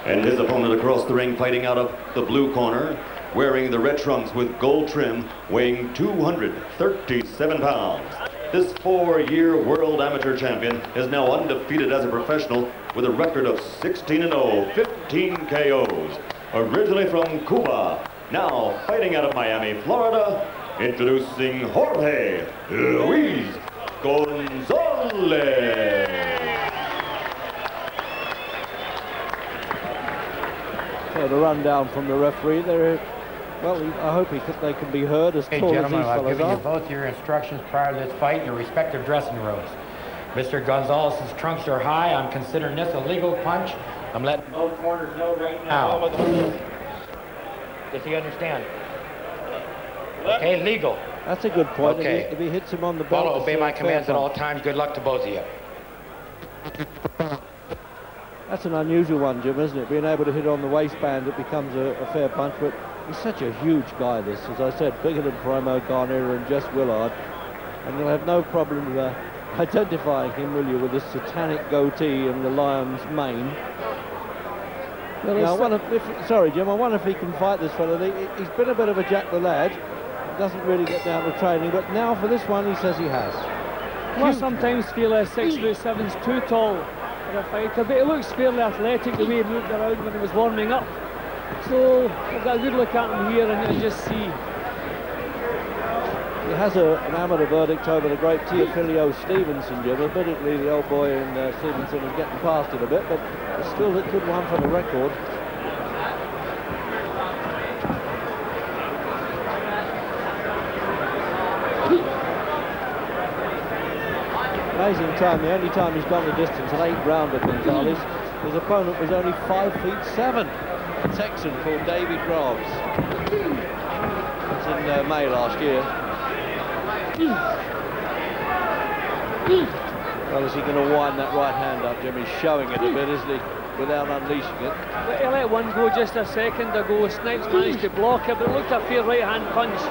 And his opponent across the ring, fighting out of the blue corner, wearing the red trunks with gold trim, weighing 237 pounds. This 4-year world amateur champion is now undefeated as a professional with a record of 16-0, 15 KOs. Originally from Cuba, now fighting out of Miami, Florida, introducing Jorge Luis Gonzalez. So the rundown from the referee there. Well, I hope they can be heard as tall as these fellas are. I've given you both your instructions prior to this fight in your respective dressing rooms. Mr. Gonzalez's trunks are high. I'm considering this a legal punch. I'm letting both corners know right now. Does he understand? Okay, legal. That's a good point. Okay. If he hits him on the belt, obey my commands at all times. Good luck to both of you. That's an unusual one, Jim, isn't it? Being able to hit on the waistband, it becomes a fair punch, but he's such a huge guy, this. As I said, bigger than Promo Garner and Jess Willard. And you'll have no problem identifying him, will you, with this satanic goatee and the lion's mane. Well, now, sorry, Jim, I wonder if he can fight this fella. He's been a bit of a Jack the Lad. Doesn't really get down to training, but now for this one, he says he has. Well, I sometimes feel 6'7" is too tall for a fighter, but he looks fairly athletic the way he moved around when he was warming up. So we've got a good look at him here and just see. He has an amateur verdict over the great Teofilio Stevenson, Jim. Admittedly, the old boy in Stevenson is getting past it a bit, but it's still a good one for the record. Amazing time. The only time he's gone the distance, an 8-rounder, Gonzalez. His opponent was only 5'7". A Texan called David Groves. That's in May last year. Well, is he going to wind that right hand up, Jim? He's showing it a bit, isn't he? Without unleashing it. But he let one go just a second ago. Snipes managed to block it, but it looked a fair right hand punch.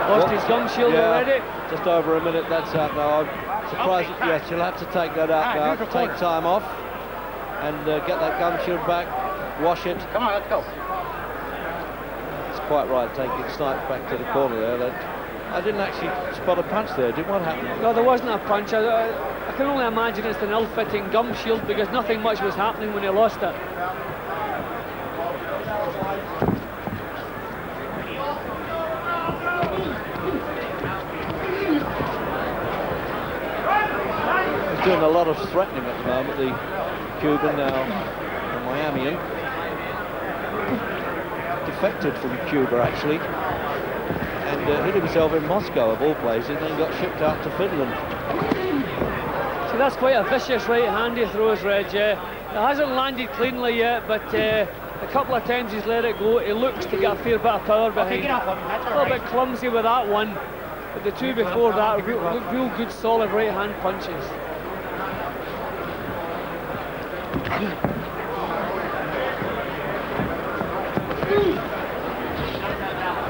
Lost his gum shield already. Just over a minute, that's out now. I'm surprised. Yes, you'll have to take that out now. Take time off and get that gum shield back. Wash it. Come on, let's go. It's quite right, taking Snipes back to the corner there. I didn't actually spot a punch there. What happened? No, there wasn't a punch. I can only imagine it's an ill-fitting gum shield because nothing much was happening when he lost it. Doing a lot of threatening at the moment, the Cuban now, the Miamian. Defected from Cuba, actually, and hit himself in Moscow, of all places, and then got shipped out to Finland. So that's quite a vicious right hand he throws, Reg. It hasn't landed cleanly yet, but a couple of times he's let it go. He looks to get a fair bit of power behind. Get off him. That's all a little bit clumsy with that one, but the two before that real good, solid right hand punches.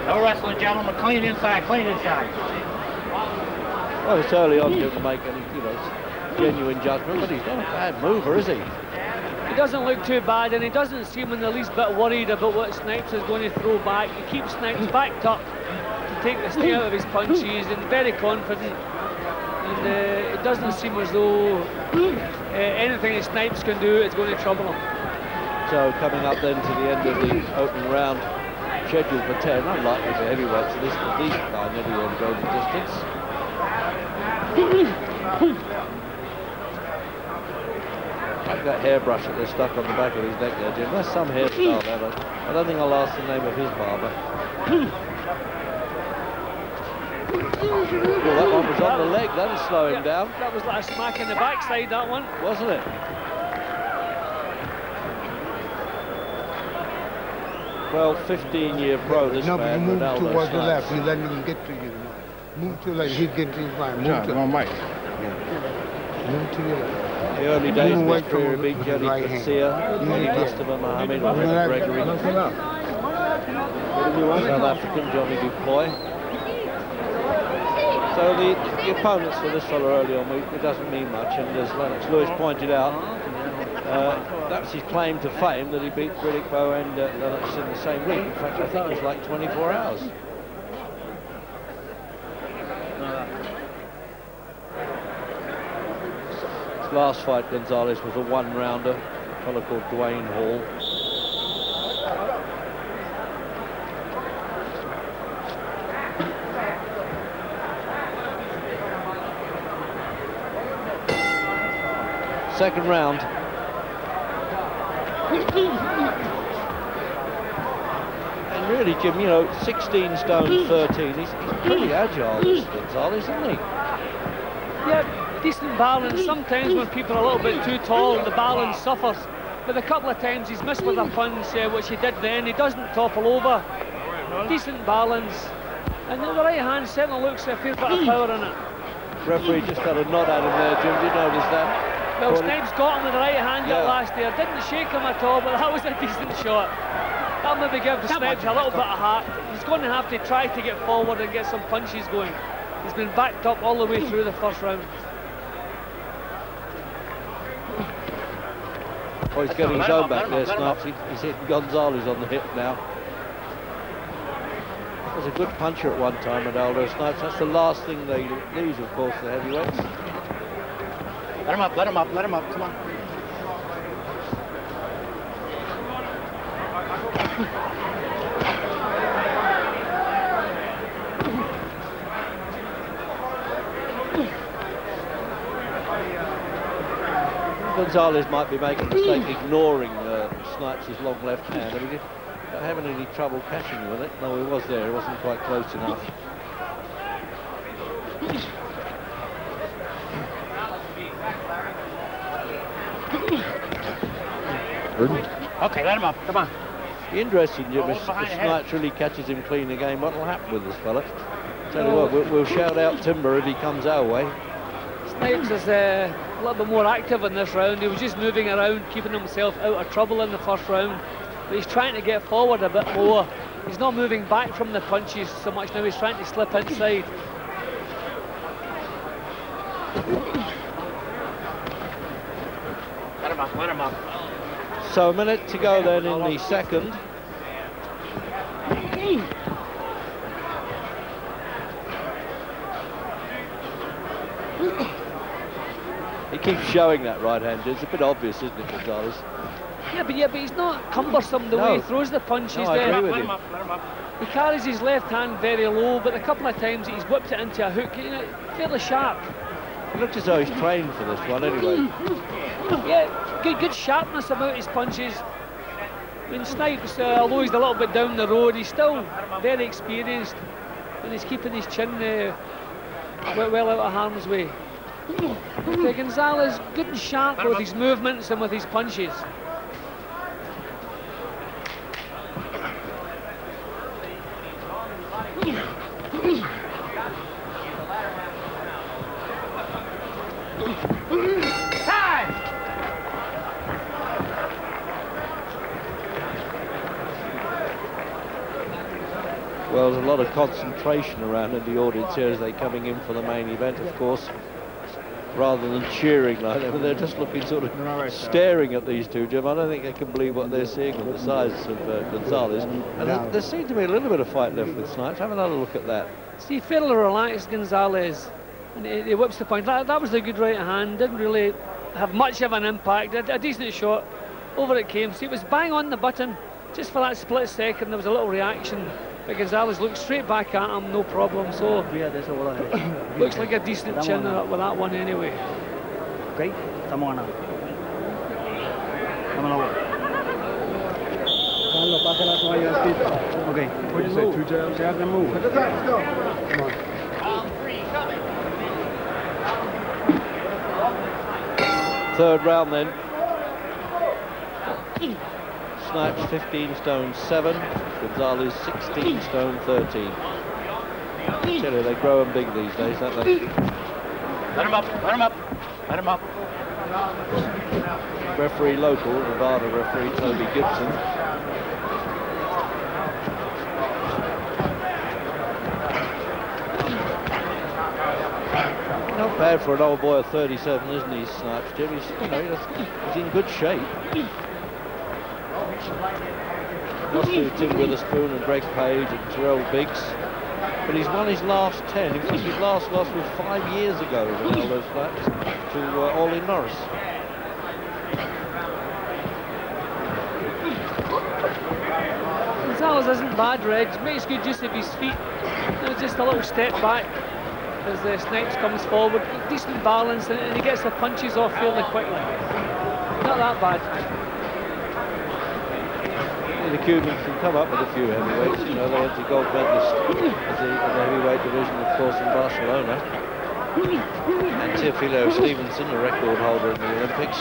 No wrestling, gentlemen. Clean inside, clean inside. Well, it's early on to make any, genuine judgment, but he's not a bad mover, is he? He doesn't look too bad, and he doesn't seem in the least bit worried about what Snipes is going to throw back. He keeps Snipes backed up to take the sting out of his punches, and very confident. And it doesn't seem as though anything that Snipes can do is going to trouble him. So coming up then to the end of the opening round, scheduled for 10, unlikely for heavyweights, at least for these guy never going to go the distance. Like that hairbrush that they're stuck on the back of his neck there, Jim. That's some hairstyle there, but I don't think I'll ask the name of his barber. Well, that one was on the leg, that'll slow him down. That was like a smack in the backside, that one. Wasn't it? Well, 15-year pro, this man, Renaldo. Move towards the left, he let him get to you. Move to the left, he's getting fine. Move to the left. Move to the left. The early days of his career, beat Johnny Garcia, Mustafa Mohammed, or Gregory. South African Johnny Dupoy. So the opponents for this fella early on, it doesn't mean much, and as Lennox Lewis pointed out, that's his claim to fame, that he beat Riddick Bowe and Lennox in the same week. In fact, I think it was like 24 hours. His last fight, Gonzalez, was a one-rounder, a fellow called Dwayne Hall. Second round. And really, Jim, you know, 16 stone 13. He's pretty agile, this Gonzalez, isn't he? Yeah, decent balance. Sometimes when people are a little bit too tall, the balance suffers. But a couple of times he's missed with a punch, which he did then. He doesn't topple over. Decent balance. And the right hand certainly looks a fair bit of power in it. Referee just had a nod at him there, Jim. Did you notice that? Well, Snipes got him with the right hand last year. Didn't shake him at all, but that was a decent shot. That'll maybe give the Snipes a little bit of heart. He's going to have to try to get forward and get some punches going. He's been backed up all the way through the first round. Oh, he's getting his own back there, Snipes. He's hitting Gonzalez on the hip now. He was a good puncher at one time, Renaldo. Snipes. That's the last thing they lose, of course, the heavyweights. Let him up, let him up, let him up, come on. Gonzalez might be making a mistake ignoring Snipes' long left hand. I mean, not having any trouble catching with it. No, he was there. He wasn't quite close enough. Okay, let him up, come on. Interesting, Jim, if Snipes really catches him clean again, what will happen with this fella? Tell you what, we'll shout out timber if he comes our way. Snipes is a little bit more active in this round. He was just moving around, keeping himself out of trouble in the first round. But he's trying to get forward a bit more. He's not moving back from the punches so much now. He's trying to slip inside. Let him up, let him up. So a minute to go then in the second. He keeps showing that right hand. It's a bit obvious, isn't it, Gonzalez? Yeah, but he's not cumbersome the way he throws the punches. No, I agree with Let him. him up, let him up. He carries his left hand very low, but a couple of times he's whipped it into a hook, you know, fairly sharp. It looks as though he's trained for this one anyway. Yeah, good sharpness about his punches. I mean, Snipes, although he's a little bit down the road, he's still very experienced, and he's keeping his chin well out of harm's way. But Gonzalez, good and sharp with his movements and with his punches. Well, there's a lot of concentration around in the audience here as they're coming in for the main event, of course, rather than cheering like that. They're just looking sort of staring at these two, Jim. I don't think they can believe what they're seeing with the size of Gonzalez. And there seems to be a little bit of fight left with Snipes. Have another look at that. See, fairly relaxed Gonzalez, and he whips the point. That was a good right hand, didn't really have much of an impact. A decent shot, over it came. See, it was bang on the button, just for that split second. There was a little reaction, but Gonzalez looked straight back at him, no problem. So looks like a decent chin with that one anyway. Okay, estamos ganando. Vámonos. Okay, what'd you say, 2 jabs? Jab and move. Let's go. Come on. Third round then. Snipes 15 stone 7, Gonzalez 16 stone 13. Tell you, they grow them big these days, don't they? Let him up, let him up, let him up. Referee local, Nevada referee Toby Gibson. bad for an old boy of 37, isn't he, Snipes, Jim? He's, you know, he's in good shape. Lost to Tim Witherspoon and Greg Page and Terrell Biggs. But he's won his last 10. In fact, his last loss was 5 years ago, Renaldo Snipes, to Ollie Norris. Gonzalez isn't bad, Reg. Makes good use of his feet. Just a little step back as the Snipes comes forward. Decent balance, and he gets the punches off fairly quickly. Not that bad. The Cubans can come up with a few heavyweights. You know, they had the gold medalist in the heavyweight division, of course, in Barcelona. And Teofilo Stevenson, a record holder in the Olympics.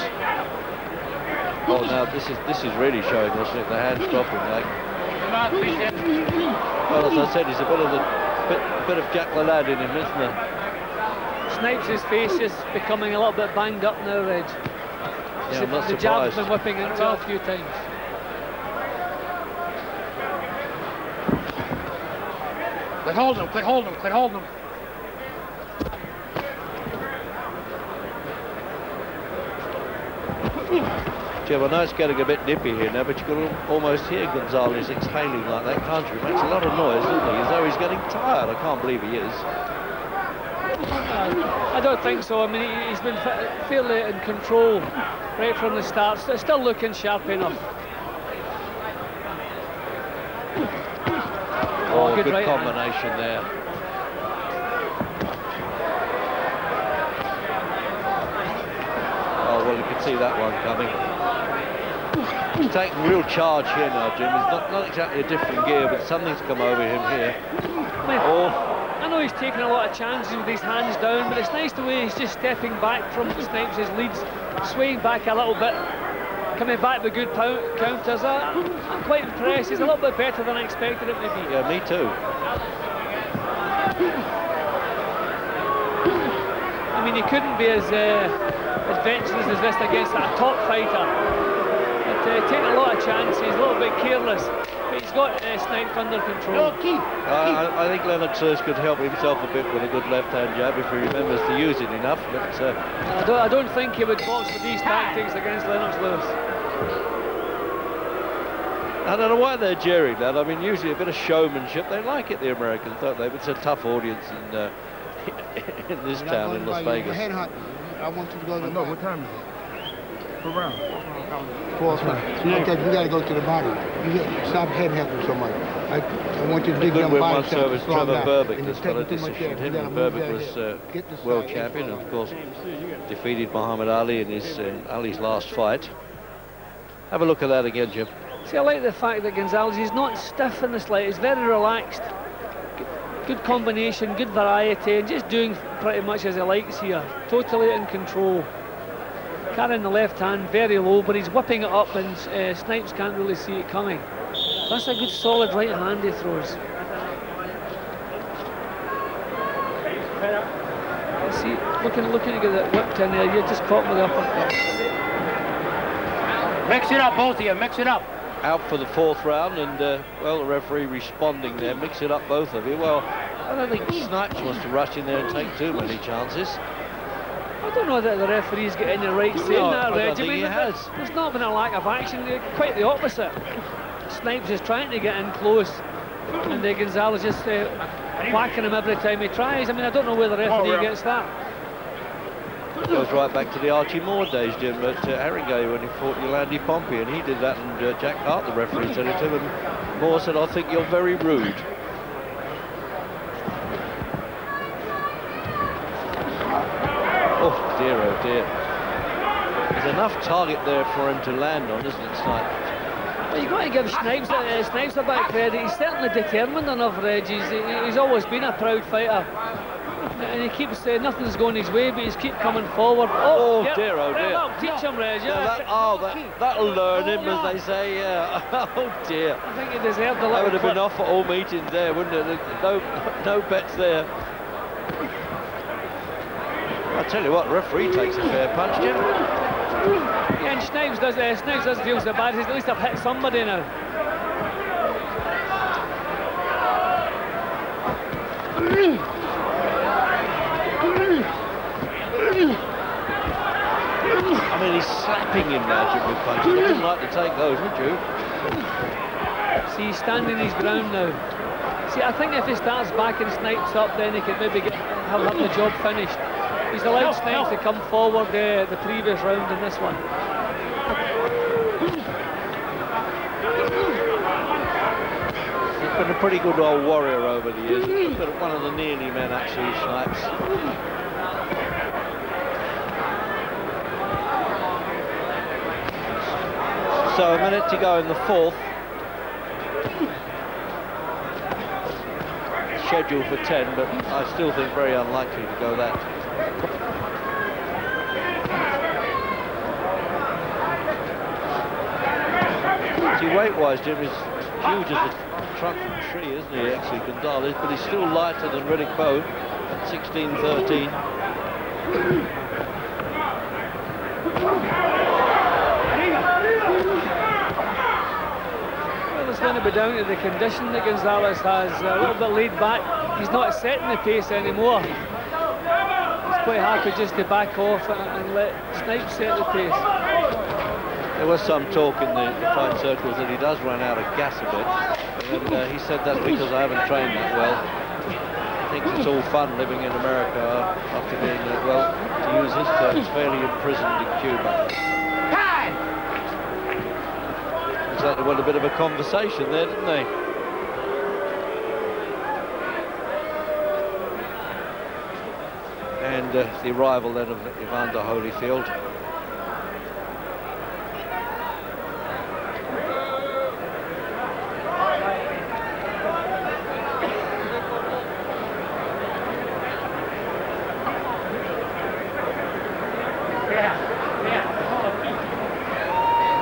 Oh, now this is really showing us that the hands dropping like. Well, as I said, he's a bit of Jack the Lad in him, isn't there? Snipes' face is becoming a little bit banged up now, Reg. Yeah, I'm not the surprised. jab's been whipping into it a few times. Quit holding him, quit holding him, quit holding him. Jim, I know it's getting a bit nippy here now, but you can almost hear Gonzalez exhaling like that, can't you? It makes a lot of noise, doesn't he? As though he's getting tired. I can't believe he is. I don't think so. I mean, he's been fairly in control right from the start. Still looking sharp enough. Oh, good right combination there. Oh, well, you can see that one coming. He's taking real charge here now, Jim. He's not exactly a different gear, but something's come over him here. I know he's taking a lot of chances with his hands down, but it's nice the way he's just stepping back from Snipes' leads, swaying back a little bit, coming back with good counters. I'm quite impressed. He's a little bit better than I expected it to be. Yeah, me too. I mean, he couldn't be as adventurous as this against a top fighter. But taking a lot of chances, a little bit careless. But he's got Snipes under control. I think Lennox could help himself a bit with a good left-hand jab if he remembers to use it enough. But I don't think he would box with these tactics against Lennox Lewis. I don't know why they're jeering that. I mean, usually a bit of showmanship. They like it, the Americans, don't they? But it's a tough audience in this town in Las Vegas. I want you to go to the No, what time is it? What round? Fourth round. Okay, we got to go to the body. Stop head helping so much. I want you to dig down body. Service Trevor Berbick that's got a decision. Him and Berbick was world champion, and of course defeated Muhammad Ali in his Ali's last fight. Have a look at that again, Jim. See, I like the fact that Gonzalez is not stiff in the slightest. He's very relaxed. Good combination, good variety, and just doing pretty much as he likes here. Totally in control. Carrying the left hand very low, but he's whipping it up, and Snipes can't really see it coming. That's a good solid right hand he throws. See, looking to get that whipped in there. You just caught him with the uppercut. Mix it up, both of you, mix it up. Out for the fourth round, and well, the referee responding there. Mix it up, both of you. Well, I don't think Snipes wants to rush in there and take too many chances. I don't know that the referee's got any right saying that, Reg. I think he has. There's not been a lack of action, quite the opposite. Snipes is trying to get in close, and Gonzalez just whacking him every time he tries. I mean, I don't know where the referee gets that. Goes right back to the Archie Moore days, Jim, at Haringey when he fought Yolandi Pompey, and he did that, and Jack Hart, the referee, said it to him, and Moore said, I think you're very rude. Oh dear. There's enough target there for him to land on, isn't it, Snipes? Well, you've got to give Snipes a bit of credit. He's certainly determined enough, Reg. He's always been a proud fighter. And he keeps nothing's going his way, but he's keep coming forward. Oh, yep. dear, oh dear. That'll teach him, Reg. That'll learn him, as they say, yeah. Oh dear. I think he deserved a little That would have clip. been off at all meetings there, wouldn't it? No bets there. I tell you what, the referee takes a fair punch, Jim. Yeah, and Snipes doesn't feel so bad. He's at least have hit somebody now. take those, would you? See, he's standing his ground now. See, I think if he starts backing Snipes up, then he can maybe have the job finished. He's allowed Snipes to come forward the previous round in this one. He's been a pretty good old warrior over the years. But one of the nearly men, actually, Snipes. So a minute to go in the fourth. Scheduled for 10, but I still think very unlikely to go that. See, weight-wise, Jim is huge as a trunk from a tree, isn't he, actually, Gonzalez, but he's still lighter than Riddick Bowe at 16-13. It's going to be down to the condition that Gonzalez has. A little bit laid back. He's not setting the pace anymore. He's quite happy just to back off and let Snipes set the pace. There was some talk in the fight circles that he does run out of gas a bit, and he said that's because I haven't trained that well. I think it's all fun living in America after being, well, to use his terms, fairly imprisoned in Cuba. Looks like they want a bit of a conversation there, didn't they? And the arrival then of Evander Holyfield.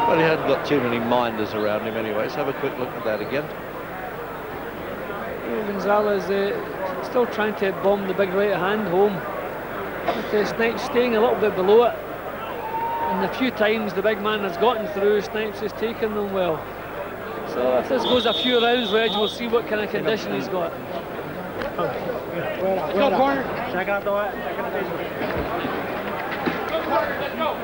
Well, he hadn't got too many minders around him anyway. Let's have a quick look at that again. Gonzalez still trying to bomb the big right hand home. With Snipes staying a little bit below it. And the few times the big man has gotten through, Snipes has taken them well. So if this goes a few rounds, Reg, we'll see what kind of condition he's got. Let's go, corner. Check out the way. Let's go.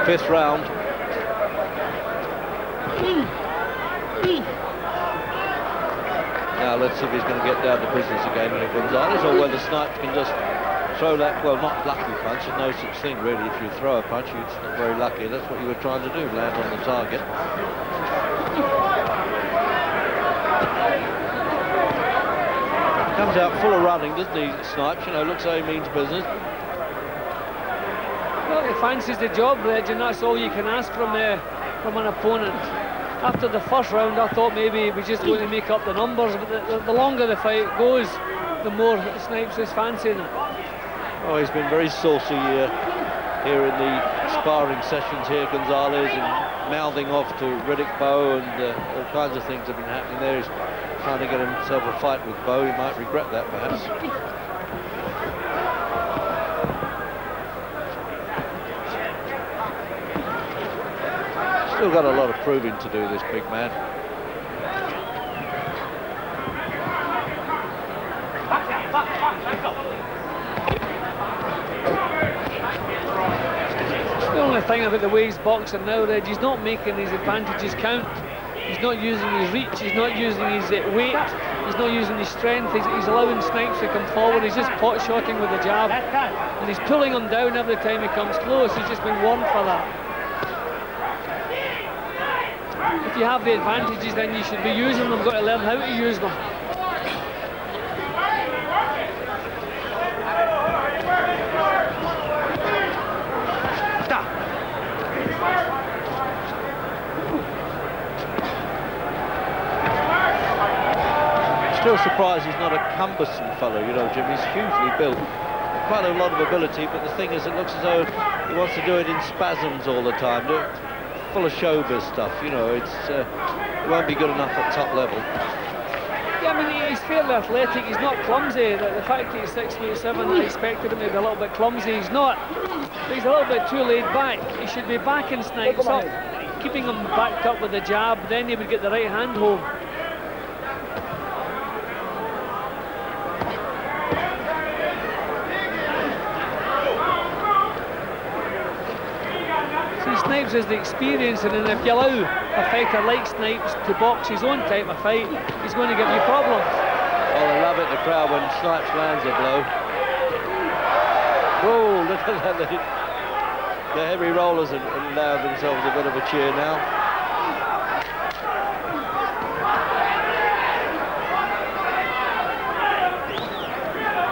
Fifth round. Now let's see if he's going to get down to business again with Gonzalez, or whether Snipes can just throw that, well, not lucky punch. There's no such thing really. If you throw a punch, it's not very lucky. That's what you were trying to do, land on the target. Comes out full of running, doesn't he, Snipes? You know, looks like he means business. Well, he fancies the job, Reg, and that's all you can ask from an opponent. After the first round, I thought maybe he was just going to make up the numbers, but the longer the fight goes, the more Snipes is fancying it. Oh, he's been very saucy here in the sparring sessions here, Gonzalez, and mouthing off to Riddick Bowe, and all kinds of things have been happening there. He's trying to get himself a fight with Bowe. He might regret that, perhaps. Still got a lot of proving to do, this big man. The only thing about the way he's boxing now, Reg, he's not making his advantages count. He's not using his reach, he's not using his weight, he's not using his strength, he's allowing Snipes to come forward, he's just pot-shotting with the jab. And he's pulling him down every time he comes close. He's just been warned for that. If you have the advantages, then you should be using them. You've got to learn how to use them. Still surprised he's not a cumbersome fellow, you know, Jim. He's hugely built, quite a lot of ability, but the thing is, it looks as though he wants to do it in spasms all the time, full of showbiz stuff, you know. It won't be good enough at top level. Yeah, I mean, he's fairly athletic, he's not clumsy. The fact that he's 6'7", I expected him to be a little bit clumsy. He's not. He's a little bit too laid back. He should be backing Snipes up, keeping him backed up with the jab, then he would get the right hand home. Snipes has the experience, and if you allow a fighter like Snipes to box his own type of fight, he's going to give you problems. Oh, they love it, the crowd, when Snipes lands a blow. Whoa, look at that. The heavy rollers allow themselves a bit of a cheer now.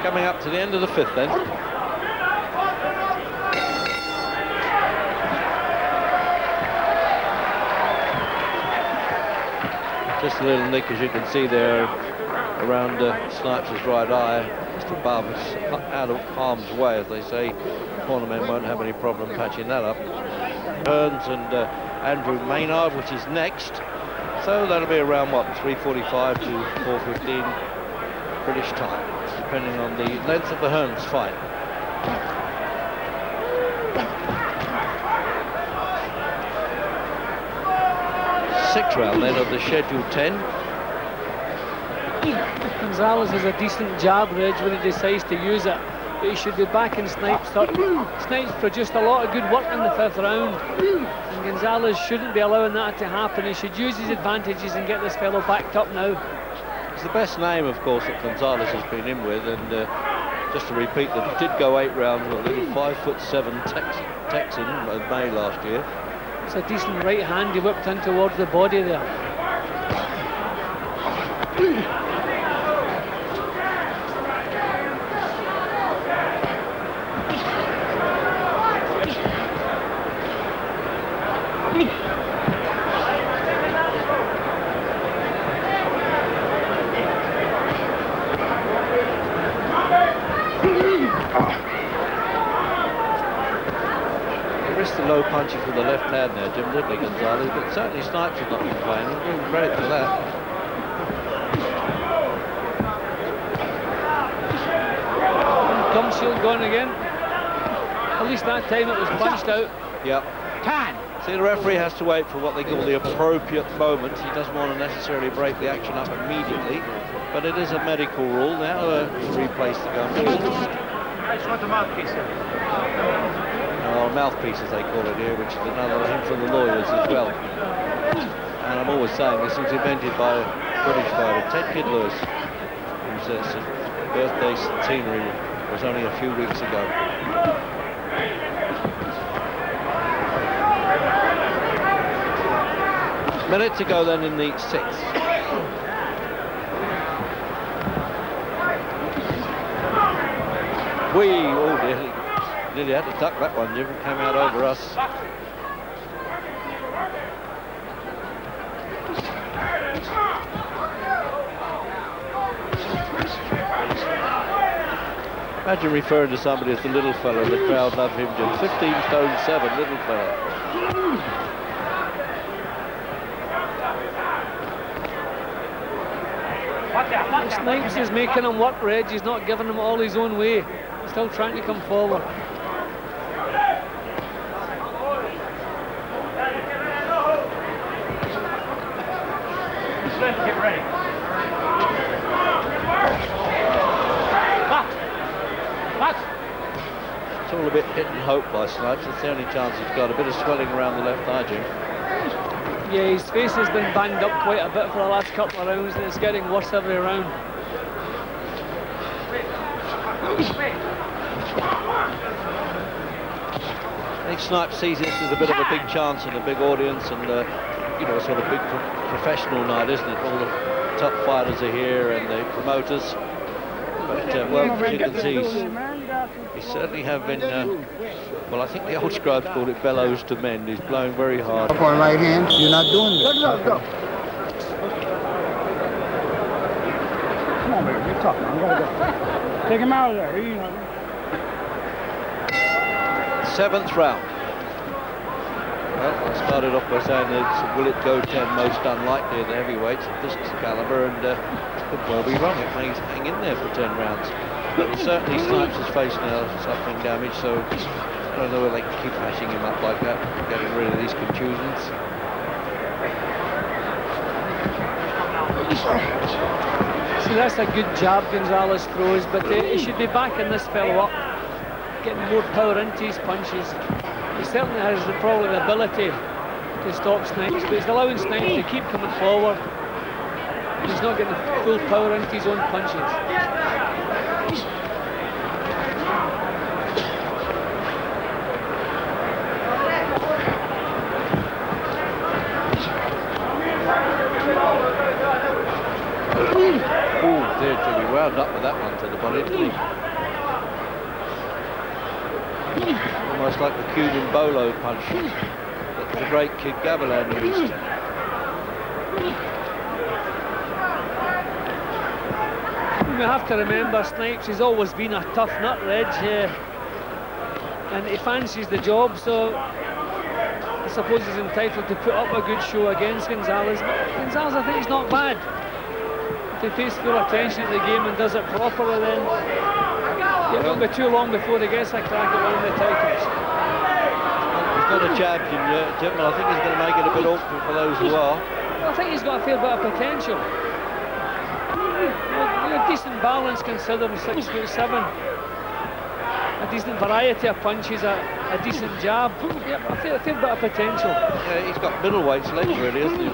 Coming up to the end of the 5th then. Just a little nick, as you can see there, around Snipes' right eye, just above, out of harm's way, as they say. Cornermen won't have any problem patching that up. Hearns and Andrew Maynard, which is next. So that'll be around, what, 3:45 to 4:15 British time, depending on the length of the Hearns fight. Sixth round then of the scheduled 10. Gonzalez has a decent jab edge when he decides to use it, but he should be back in Snipes. Snipes produced a lot of good work in the 5th round, and Gonzalez shouldn't be allowing that to happen. He should use his advantages and get this fellow backed up now. It's the best name, of course, that Gonzalez has been in with, and just to repeat that he did go 8 rounds with a little 5'7" Texan in May last year. It's a decent right hand he whipped in towards the body there. Low punches with the left hand there, Jim, didn't he, Gonzalez? But certainly Snipes has not been playing. He's doing great for that. Gum shield going again. At least that time it was punched out. Yep. See, the referee has to wait for what they call the appropriate moment. He doesn't want to necessarily break the action up immediately, but it is a medical rule now to replace the gum shield. I just want the mouthpiece here. Or mouthpiece, as they call it here, which is another name for the lawyers as well. And I'm always saying this was invented by a British fighter, Ted Kid Lewis, whose birthday centenary was only a few weeks ago. Minute to go then in the 6th. Oh dear. Nearly had to duck that one, Jim. It came out over us. Imagine referring to somebody as the little fella. The crowd love him, Jim. 15'7", little fella. Snipes is making him work, Reg. He's not giving him all his own way. He's still trying to come forward. Get ready. It's all a bit hit and hope by Snipes. It's the only chance he's got. A bit of swelling around the left eye, Jim. Yeah, his face has been banged up quite a bit for the last couple of rounds, and it's getting worse every round. I think Snipes sees this as a bit of a big chance and a big audience, and you know, sort of big professional night, isn't it? All the top fighters are here and the promoters. But well, as you can see, he certainly have been. Well, I think the old scribes called it bellows to mend. He's blowing very hard. Up on right hand, you're not doing this. Let's go. Come on, baby, you're tough. I'm gonna go. Take him out of there. You know. 7th round. Well, I started off by saying that will it go 10 most unlikely of the heavyweights of this caliber, and could well be wrong. It may hang in there for 10 rounds. But certainly Snipes' face now suffering damage, so I don't know whether they can keep hashing him up like that, getting rid of these contusions. See, that's a good jab Gonzalez throws, but he should be backing this fellow up, getting more power into his punches. He certainly has probably the ability to stop Snipes, but he's allowing Snipes to keep coming forward. He's not getting the full power into his own punches. Oh dear, Jimmy wound up with that one to the body, didn't he? Almost like the Cuban bolo punch that the great Kid Gavilan used. You have to remember, Snipes has always been a tough nut, Reg, and he fancies the job, so I suppose he's entitled to put up a good show against Gonzalez. But Gonzalez, I think he's not bad. If he pays full attention to the game and does it properly, then it won't be too long before he gets a crack at winning the titles. He's not a champion yet, Jim, but I think he's going to make it a bit awkward for those who are. Well, I think he's got a fair bit of potential. A decent balance considering 6'7". A decent variety of punches, a decent jab. Yeah, a fair bit of potential. Yeah, he's got middleweight's legs really, hasn't he?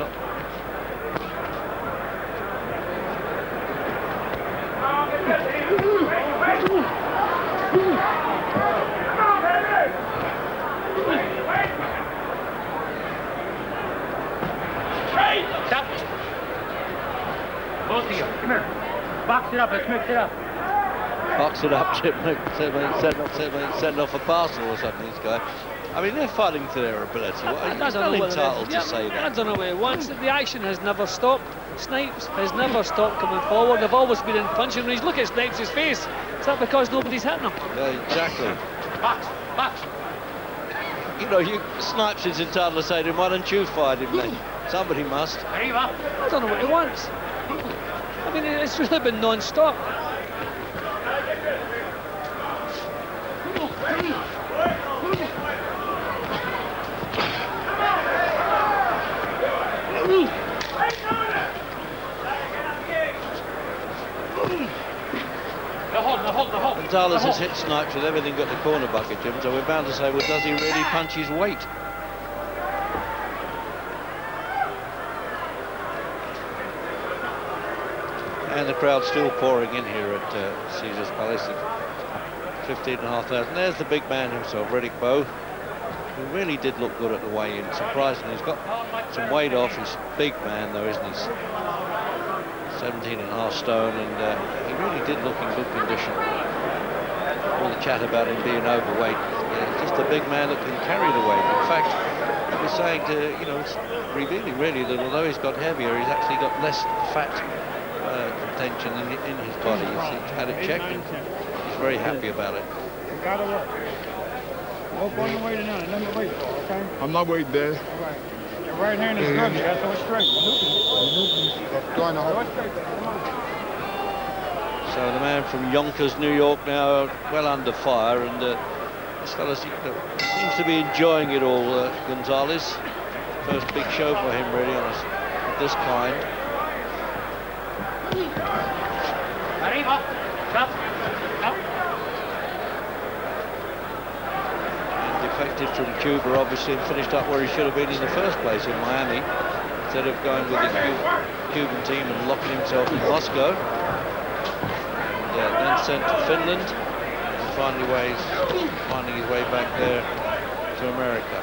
Stop. Both of you, come here. Box it up, let's mix it up. Box it up, Chip. Send off a parcel or something, these guys. I mean, they're fighting to their ability. He's not entitled to say that. I don't know what he wants. The action has never stopped. Snipes has never stopped coming forward. They've always been in punching range. Look at Snipes' face. Is that because nobody's hitting him? Yeah, exactly. Box, box. You know, Snipes is entitled to say to him, why don't you fight him then? Somebody must. There you are. I don't know what he wants. I mean, it's really been non-stop. Gonzalez has hit Snipes with everything but the corner bucket, Jim, so we're bound to say, well, does he really punch his weight? And the crowd still pouring in here at Caesar's Palace. 15,500. There's the big man himself, Riddick Bowe, who really did look good at the weigh-in. Surprisingly, he's got some weight off. He's a big man, though, isn't he? 17.5 stone, and he really did look in good condition. All the chat about him being overweight, just a big man that can carry the weight. In fact, I was saying to, you know, it's revealing really that although he's got heavier, he's actually got less fat contention in his body. He's had it checked, and he's very happy about it. Gotta work. Hope on your way to none. None weight, okay? I'm not waiting, Dad. All right. Your right hand is good. You got to straight. So the man from Yonkers, New York, now well under fire, and this fella seems to be enjoying it all. Gonzalez, first big show for him really of this kind. Arriba. Stop. Stop. Defected from Cuba, obviously, and finished up where he should have been in the first place, in Miami, instead of going with the Cuban team and locking himself in Moscow. And, then sent to Finland, and finding his way back there to America.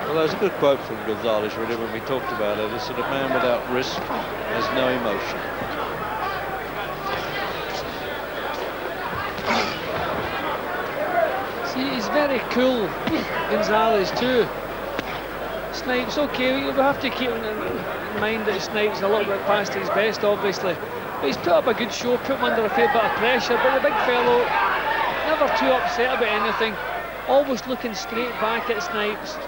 Well, there's a good quote from Gonzalez, really, when we talked about it. He said, a man without risk has no emotion. See, he's very cool, Gonzalez, too. Snipes, okay, we have to keep in mind that Snipes a little bit past his best, obviously. But he's put up a good show, put him under a fair bit of pressure, but the big fellow, never too upset about anything, always looking straight back at Snipes.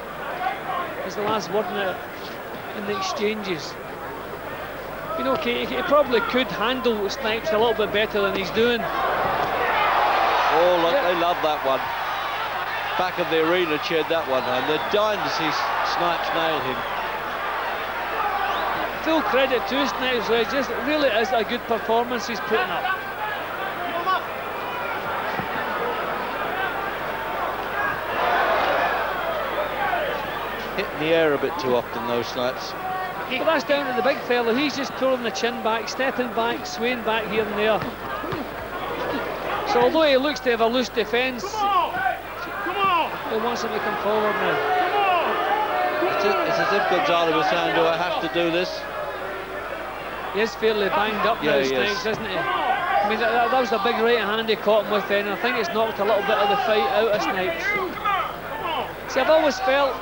Is the last word in the exchanges. You know, he probably could handle Snipes a little bit better than he's doing. Oh, look, they love that one. Back of the arena cheered that one, and they're dying to see Snipes nail him. full credit to Snipes. It just really is a good performance he's putting up. Hitting the air a bit too often, those Snipes. But that's down to the big fella. He's just pulling the chin back, stepping back, swaying back here and there. So although he looks to have a loose defence, he wants him to come forward now. It's as if Gonzalez was saying, do I have to do this? He is fairly banged up now, Snipes, isn't he? I mean, that was a big right hand he caught him with then. I think it's knocked a little bit of the fight out of Snipes. See, I've always felt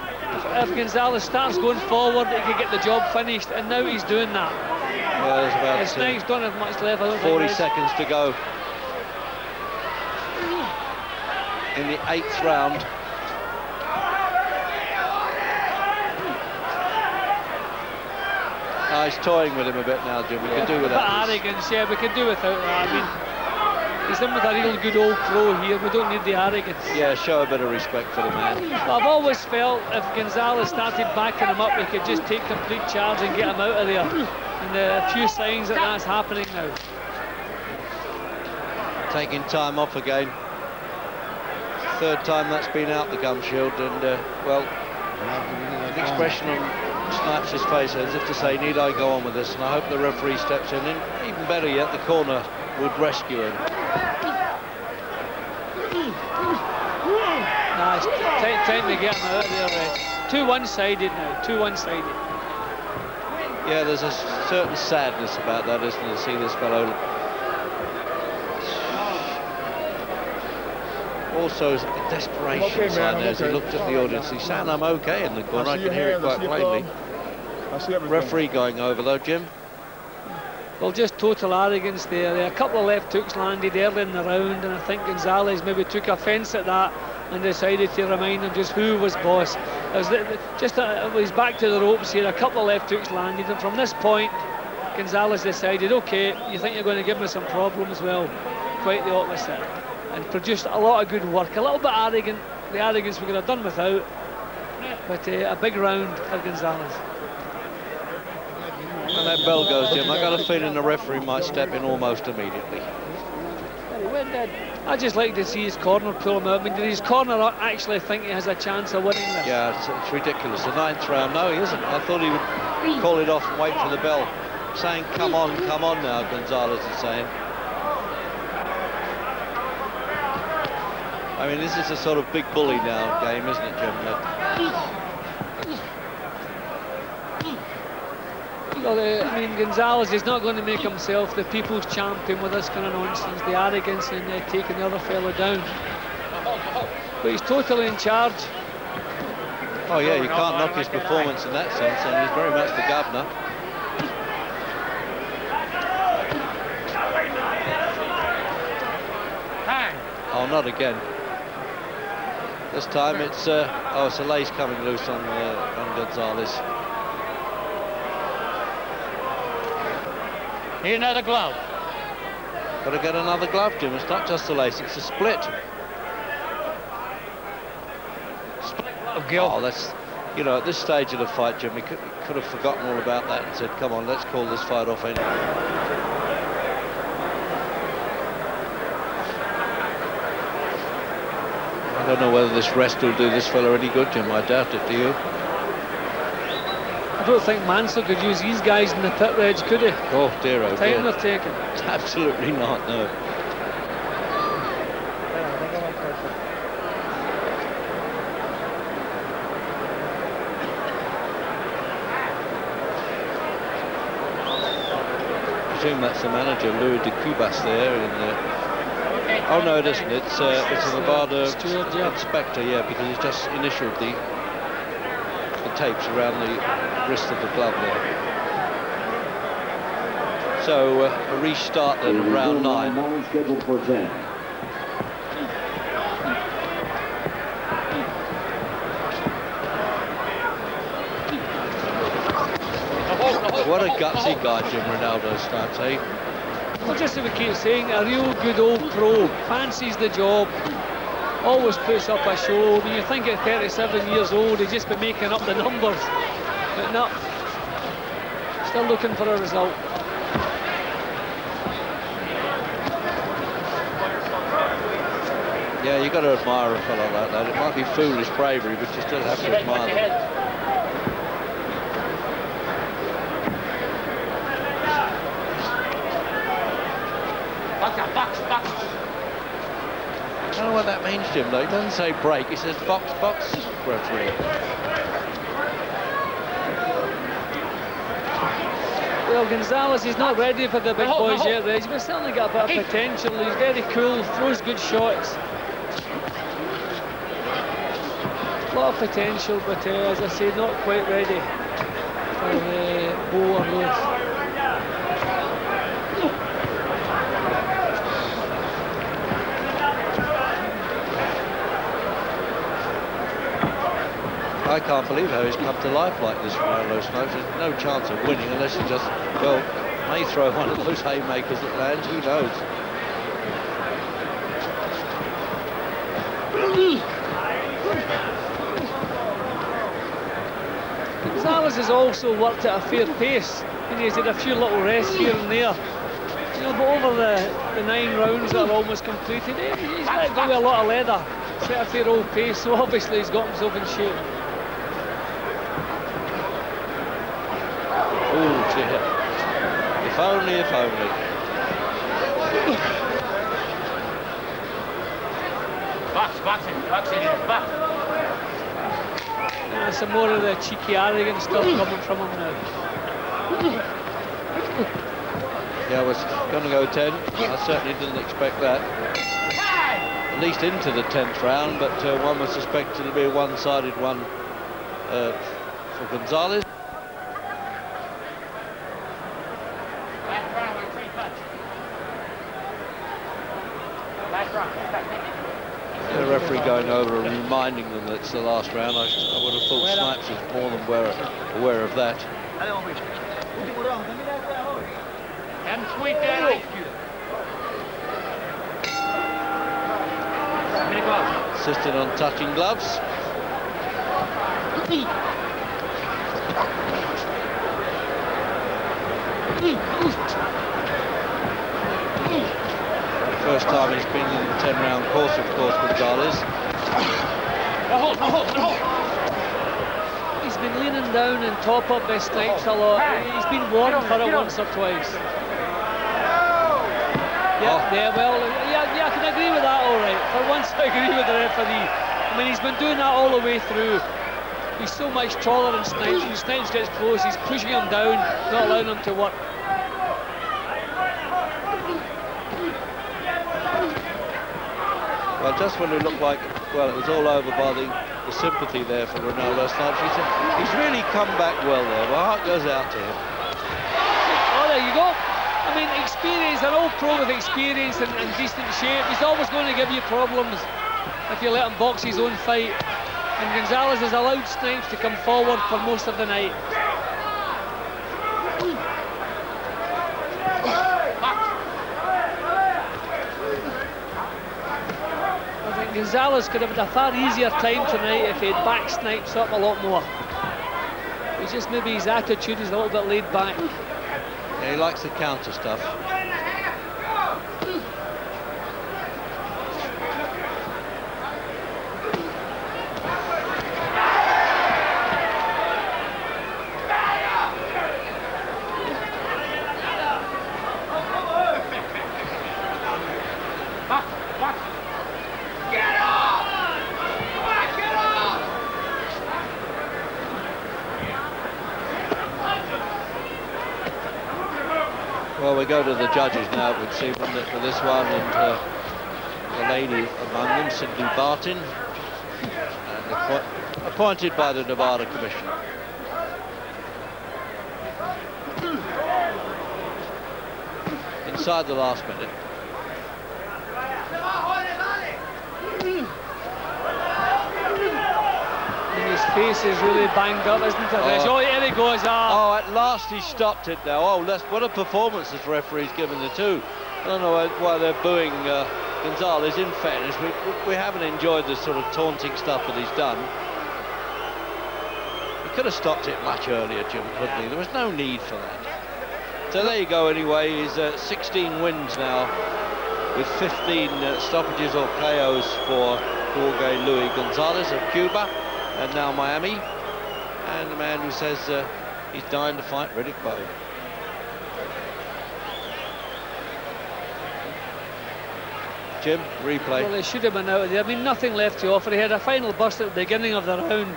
if Gonzalez starts going forward, he could get the job finished, and now he's doing that. Yeah, there's about Snipes don't have much left. 40 seconds to go in the 8th round. He's toying with him a bit now, Jim. We could do without arrogance, yeah, we could do without that. I mean, he's in with a real good old pro here. We don't need the arrogance. Yeah, show a bit of respect for the man. Well, I've always felt if Gonzalez started backing him up, he could just take complete charge and get him out of there. And a few signs that that's happening now. Taking time off again. 3rd time that's been out, the gum shield, and well, the expression on Snipes' face as if to say, need I go on with this? And I hope the referee steps in, and even better yet, the corner would rescue him. Nice, time to get him out of there. Too one-sided now, too one-sided. Yeah, there's a certain sadness about that, isn't there, to see this fellow. Also, a desperation sign there as he looked at the audience. He's saying, I'm okay in the corner, I can hear it quite plainly. Referee going over though, Jim. Well, just total arrogance there. A couple of left hooks landed early in the round, and I think Gonzalez maybe took offence at that and decided to remind him just who was boss. He's back to the ropes here. A couple of left hooks landed, and from this point, Gonzalez decided, okay, you think you're going to give me some problems? Well, quite the opposite. And produced a lot of good work. A little bit arrogant. The arrogance we could have done without, but a big round for Gonzalez. When that bell goes, Jim, I got a feeling the referee might step in almost immediately. I just like to see his corner pull him out. I mean, did his corner actually think he has a chance of winning this? Yeah, it's ridiculous. The 9th round, no, he isn't. I thought he would call it off and wait for the bell. Saying, come on now, Gonzalez is saying. I mean, this is a sort of big bully now game, isn't it, Jim? Well, I mean, Gonzalez is not going to make himself the people's champion with this kind of nonsense, the arrogance and taking the other fellow down. But he's totally in charge. Oh yeah, you can't knock his performance in that sense, and he's very much the governor. Oh, not again. This time it's a lace coming loose on Gonzalez. Here's another glove. Got to get another glove, Jim. It's not just a lace, it's a split. Oh, that's, you know, at this stage of the fight, Jim, he could have forgotten all about that and said, come on, let's call this fight off anyway. I don't know whether this rest will do this fella any good, Jim. I doubt it, do you? I don't think Mansell could use these guys in the pit reg, could he? Oh dear, oh dear. Time they're taking. Absolutely not, no. I presume that's the manager, Louis de Cubas there. Oh no, it isn't. It's a Nevada inspector, yeah, because he's just initialed the tapes around the wrist of the glove there. So a restart then of round 9. Scheduled for 10. What a gutsy guy Jim Renaldo starts, eh? Well, just as we keep saying, a real good old pro, fancies the job, always puts up a show. When you think at 37 years old, he's just been making up the numbers, but no. Still looking for a result. Yeah, you've got to admire a fellow like that. It might be foolish bravery, but you still have to admire them. I don't know what that means, Jim, though. He doesn't say break, he says box, box, referee. Well, Gonzalez, he's not ready for the big boys yet, Reg, but certainly got a bit of potential. He's very cool, throws good shots. A lot of potential, but as I say, not quite ready for the bow or race. I can't believe how he's come to life like this, Renaldo Snipes. There's no chance of winning unless he just, well, may throw one of those haymakers that lands, who knows. Gonzalez has also worked at a fair pace, and he's had a few little rests here and there. You know, but over the 9 rounds that are almost completed, he's let go with a lot of leather. Set a fair old pace, so obviously he's got himself in shape. Oh dear. If only, if only. Boxing, box. Some more of the cheeky, arrogant stuff coming from him now. Yeah, I was going to go 10. I certainly didn't expect that. At least into the 10th round, but one was suspected to be a one-sided one for Gonzalez. The referee going over and reminding them that it's the last round. I would have thought Snipes was more than aware of that. Insisted on touching gloves. First time he's been in the 10-round course, of course, Gonzalez. He's been leaning down and top up by Snipes a lot. He's been warned for it once or twice. Yeah, well, I can agree with that, all right. For once, I agree with the referee. I mean, he's been doing that all the way through. He's so much taller than Snipes. When Snipes gets close, he's pushing him down, not allowing him to work. Well, just when it looked like, well, it was all over by the sympathy there for Renaldo Snipes, he's really come back well there. My heart goes out to him. Oh, there you go. I mean, experience, an old pro with experience and decent shape. He's always going to give you problems if you let him box his own fight. And Gonzalez has allowed Snipes to come forward for most of the night. I think Gonzalez could have had a far easier time tonight if he had backed Snipes up a lot more. It's just maybe his attitude is a little bit laid back. Yeah, he likes the counter stuff. Well, we go to the judges now, it would seem, for this one, and the lady among them, Sidney Barton, and appointed by the Nevada Commission. Inside the last minute. His face is really banged up, isn't it? Oh, here he goes. Oh, at last he stopped it now. Oh, what a performance this referee's given the two. I don't know why they're booing Gonzalez. In fairness, we haven't enjoyed the sort of taunting stuff that he's done. He could have stopped it much earlier, Jim, couldn't he? There was no need for that. So there you go anyway, he's 16 wins now, with 15 stoppages or KOs for Jorge Luis Gonzalez of Cuba, and now Miami, and the man who says he's dying to fight Riddick Bowe. Jim, replay. Well, they should have been out of there. I mean, nothing left to offer. He had a final burst at the beginning of the round.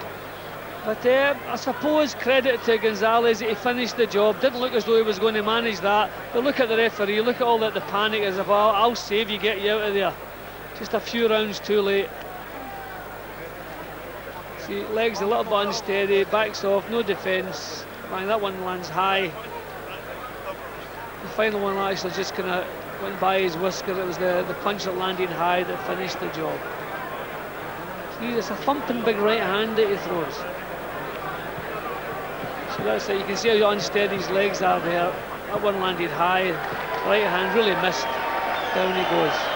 But I suppose credit to Gonzalez, he finished the job. Didn't look as though he was going to manage that. But look at the referee, look at all that the panic is about. I'll save you, get you out of there. Just a few rounds too late. See, legs a little bit unsteady, backs off, no defence. Bang, that one lands high. The final one actually just kind of went by his whisker. It was the punch that landed high that finished the job. See, it's a thumping big right hand that he throws. So that's it. You can see how unsteady his legs are there. That one landed high. Right hand really missed. Down he goes.